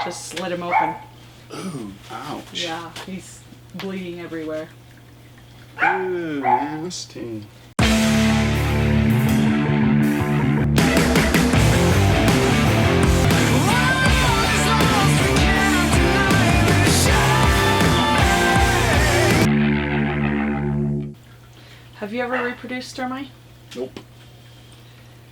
just slit him open. Ooh, ouch. Yeah, he's bleeding everywhere. Ooh, nasty. Have you ever reproduced, Jeremiah? Nope.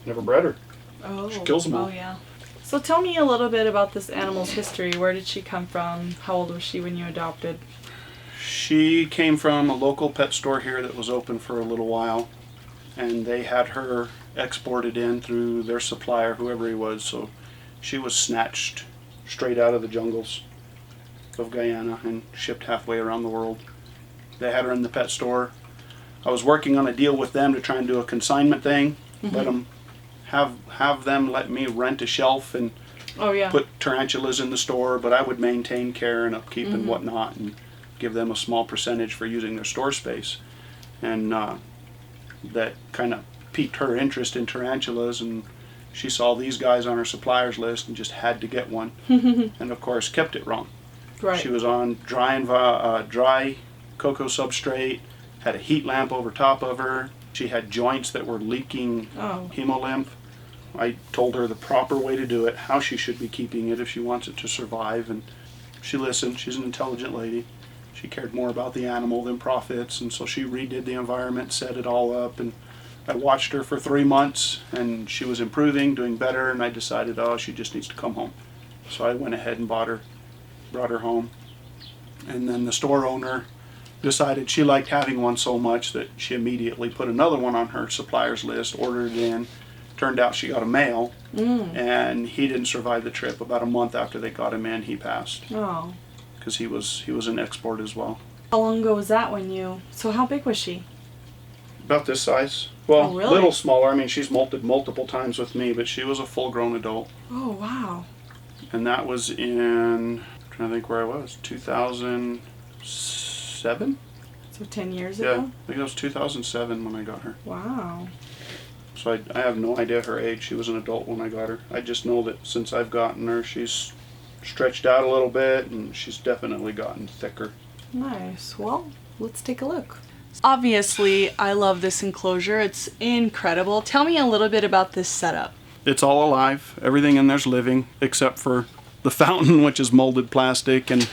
Never bred her. Oh. She kills them all. Oh, yeah. So tell me a little bit about this animal's history. Where did she come from? How old was she when you adopted? She came from a local pet store here that was open for a little while, and they had her exported in through their supplier, whoever he was. So she was snatched straight out of the jungles of Guyana and shipped halfway around the world. They had her in the pet store. I was working on a deal with them to try and do a consignment thing. Let them have them let me rent a shelf and put tarantulas in the store, but I would maintain care and upkeep and whatnot, and give them a small percentage for using their store space. And that kind of piqued her interest in tarantulas, and she saw these guys on her suppliers list and just had to get one. And of course kept it wrong. Right. She was on dry cocoa substrate, had a heat lamp over top of her. She had joints that were leaking hemolymph. I told her the proper way to do it, how she should be keeping it if she wants it to survive, and she listened. She's an intelligent lady. She cared more about the animal than profits, and so she redid the environment, set it all up, and I watched her for 3 months, and she was improving, doing better, and I decided, she just needs to come home. So I went ahead and brought her home. And then the store owner decided she liked having one so much that she immediately put another one on her supplier's list, ordered it in. Turned out she got a male, and he didn't survive the trip. About a month after they got him in, he passed. Oh. Because he was an export as well. How long ago was that so how big was she? About this size. Well, really? A little smaller. I mean, she's molted multiple times with me, but she was a full-grown adult. Oh, wow. And that was in, I'm trying to think where I was, 2007? So 10 years ago? Yeah, I think it was 2007 when I got her. Wow. So I have no idea her age. She was an adult when I got her. I just know that since I've gotten her, she's stretched out a little bit, and she's definitely gotten thicker. Nice. Well, let's take a look. Obviously, I love this enclosure. It's incredible. Tell me a little bit about this setup. It's all alive. Everything in there's living, except for the fountain, which is molded plastic, and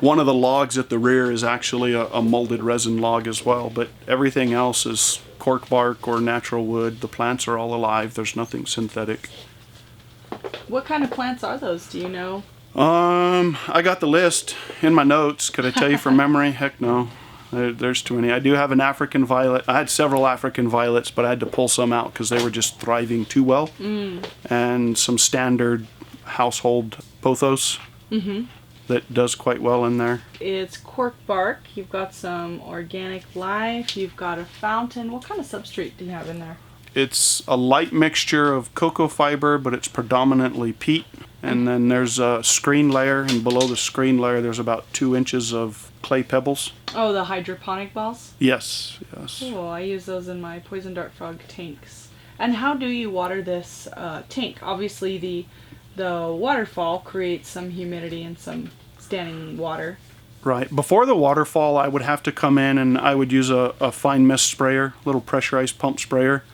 one of the logs at the rear is actually a molded resin log as well, but everything else is cork bark or natural wood. The plants are all alive. There's nothing synthetic. What kind of plants are those? Do you know? I got the list in my notes. Could I tell you from memory? Heck no. There's too many. I do have an African violet. I had several African violets, but I had to pull some out because they were just thriving too well. And some standard household pothos that does quite well in there. It's cork bark. You've got some organic life. You've got a fountain. What kind of substrate do you have in there? It's a light mixture of cocoa fiber, but it's predominantly peat. And then there's a screen layer, and below the screen layer there's about 2 inches of clay pebbles. Oh, the hydroponic balls? Yes. Cool. I use those in my poison dart frog tanks. And how do you water this tank? Obviously the waterfall creates some humidity and some standing water. Right. Before the waterfall, I would have to come in and I would use a fine mist sprayer, little pressurized pump sprayer,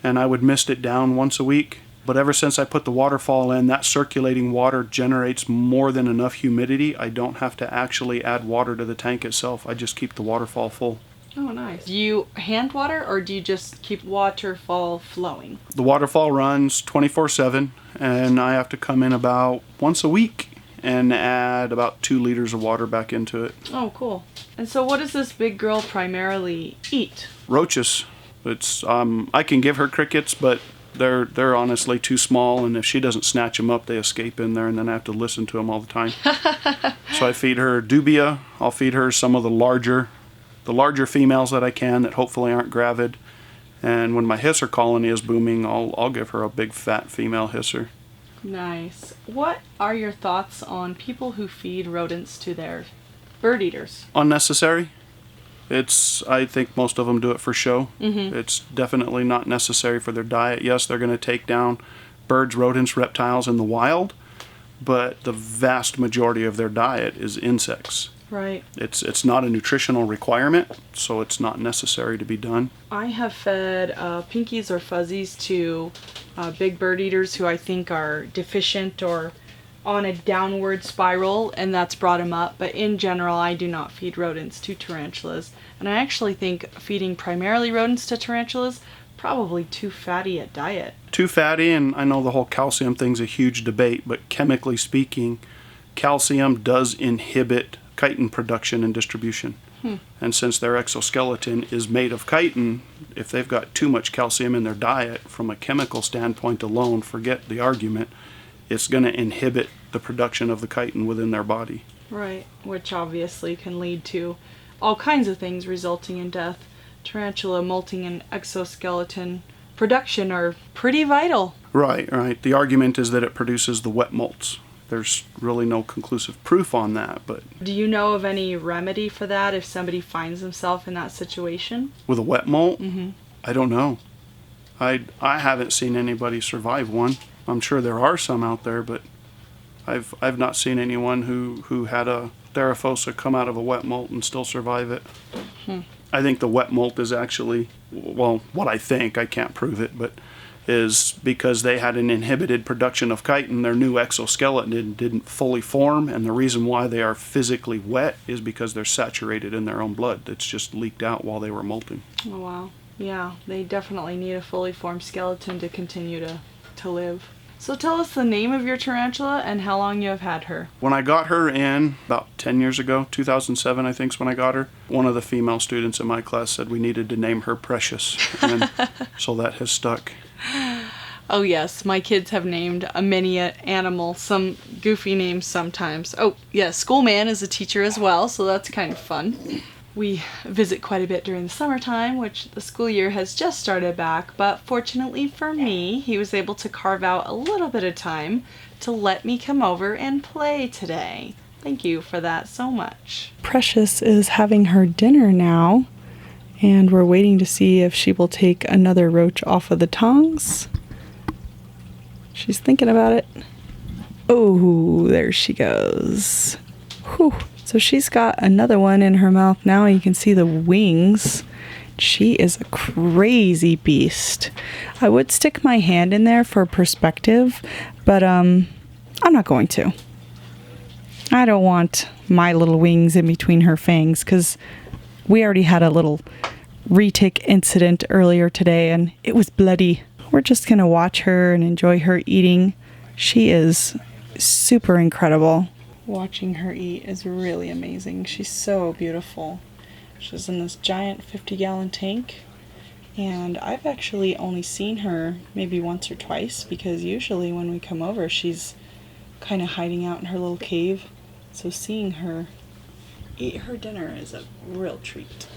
and I would mist it down once a week. But ever since I put the waterfall in, that circulating water generates more than enough humidity. I don't have to actually add water to the tank itself. I just keep the waterfall full. Oh, nice. Do you hand water, or do you just keep waterfall flowing? The waterfall runs 24/7, and I have to come in about once a week and add about 2 liters of water back into it. Oh, cool. And so what does this big girl primarily eat? Roaches. It's I can give her crickets, but they're honestly too small, and if she doesn't snatch them up, they escape in there, and then I have to listen to them all the time. So I feed her dubia. I'll feed her some of the larger females that I can that hopefully aren't gravid. And when my hisser colony is booming, I'll give her a big fat female hisser. Nice. What are your thoughts on people who feed rodents to their bird eaters? Unnecessary. I think most of them do it for show. It's definitely not necessary for their diet. Yes, they're going to take down birds, rodents, reptiles in the wild, but the vast majority of their diet is insects. Right. It's not a nutritional requirement, so it's not necessary to be done. I have fed pinkies or fuzzies to big bird eaters who I think are deficient or on a downward spiral, and that's brought them up. But in general, I do not feed rodents to tarantulas. And I actually think feeding primarily rodents to tarantulas, probably too fatty a diet. Too fatty, and I know the whole calcium thing's a huge debate, but chemically speaking, calcium does inhibit chitin production and distribution. And since their exoskeleton is made of chitin, if they've got too much calcium in their diet, from a chemical standpoint alone, forget the argument, it's going to inhibit the production of the chitin within their body. Right, which obviously can lead to all kinds of things resulting in death. Tarantula molting and exoskeleton production are pretty vital. Right. The argument is that it produces the wet molts. There's really no conclusive proof on that, but... Do you know of any remedy for that if somebody finds themselves in that situation? With a wet molt? Mm-hmm. I don't know. I haven't seen anybody survive one. I'm sure there are some out there, but I've not seen anyone who had a Theraphosa come out of a wet molt and still survive it. I think the wet molt is actually, well, what I think, I can't prove it, but is because they had an inhibited production of chitin, their new exoskeleton didn't fully form, and the reason why they are physically wet is because they're saturated in their own blood. It's just leaked out while they were molting. Oh, wow. Yeah, they definitely need a fully formed skeleton to continue to live. So tell us the name of your tarantula and how long you have had her. When I got her in, about 10 years ago, 2007 I think is when I got her, one of the female students in my class said we needed to name her Precious, and so that has stuck. Oh yes, my kids have named many an animal, some goofy names sometimes. Oh yes, Scoolman is a teacher as well, so that's kind of fun. We visit quite a bit during the summertime, which the school year has just started back, but fortunately for me, he was able to carve out a little bit of time to let me come over and play today. Thank you for that so much. Precious is having her dinner now, and we're waiting to see if she will take another roach off of the tongs. She's thinking about it. Oh, there she goes. Whew. So she's got another one in her mouth now. You can see the wings. She is a crazy beast. I would stick my hand in there for perspective, but I'm not going to. I don't want my little wings in between her fangs because we already had a little retic incident earlier today and it was bloody. We're just going to watch her and enjoy her eating. She is super incredible. Watching her eat is really amazing. She's so beautiful. She's in this giant 50-gallon tank, and I've actually only seen her maybe once or twice because usually when we come over she's kind of hiding out in her little cave. So seeing her eat her dinner is a real treat.